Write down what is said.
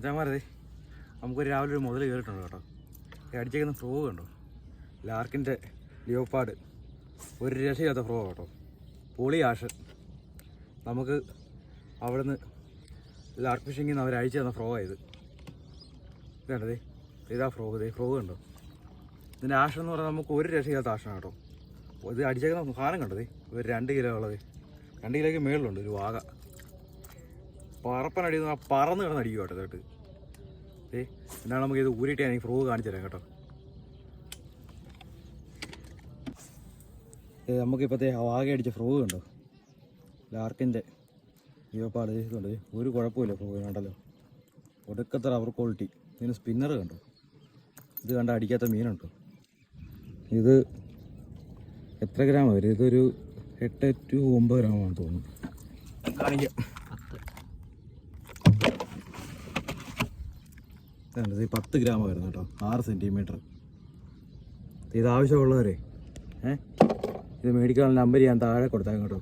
ചാമാരതേ നമുക്കൊരു രാവിലെ ഒരു മുതൽ കയറിയിട്ടുണ്ട് കേട്ടോ. അടിച്ചേക്കുന്ന ഫ്രോഗ് കണ്ടോ, ലാർക്കിൻ്റെ ലിയോപ്പാഡ്, ഒരു രക്ഷയില്ലാത്ത ഫ്രോഗ് കേട്ടോ. പൊളി ആഷ്. നമുക്ക് അവിടുന്ന് ലാർക്ക് ഫിഷിങ്ങിൽ നിന്ന് അവർ അയച്ചു തന്ന ഫ്രോഗായത്. ഇത് കണ്ടതേ, ഇതാ ഫ്രോഗ്. ഫ്രോഗ് കണ്ടോ. ഇതിൻ്റെ ആഷ് എന്ന് പറഞ്ഞാൽ നമുക്ക് ഒരു രക്ഷയില്ലാത്ത ആഷാണ് കേട്ടോ. ഇത് അടിച്ചേക്കുന്ന സാധനം കണ്ടതേ, ഒരു 2 കിലോ ഉള്ളത്. 2 കിലോയ്ക്ക് മേളിലുണ്ട് ഒരു വാഗ. പറപ്പനടി പറന്ന് കിടന്ന് അടിക്കും കേട്ടോ ഇതോട്ട്. എന്നാണ് നമുക്ക് ഇത് ഊരിയിട്ട് ഞാൻ ഈ ഫ്രോഗ് കാണിച്ചു തരാം കേട്ടോ. നമുക്കിപ്പോഴത്തെ വാഗ അടിച്ച ഫ്രോഗ് കണ്ടോ, ലാർക്കിൻ്റെ ലിയോപ്പാഡ്. ഇതുണ്ട്, ഒരു കുഴപ്പമില്ല ഫ്രോഗിനുണ്ടല്ലോ. ഒടുക്കത്തെ റബ്ബർ ക്വാളിറ്റി. ഇതിന് സ്പിന്നർ കണ്ടോ, ഇത് കണ്ട അടിക്കാത്ത മീനുണ്ടോ. ഇത് എത്ര ഗ്രാം വരും? ഇതൊരു 8 to 9 ഗ്രാമാണെന്ന് തോന്നുന്നു. കാണിക്കാം. ഇത് 10 ഗ്രാം വരുന്നു കേട്ടോ, 6 സെൻറ്റിമീറ്റർ. ഇത് ആവശ്യമുള്ളവരെ ഇത് മേടിക്കാനുള്ള നമ്പർ ഞാൻ താഴെ കൊടുത്താൽ കേട്ടോ.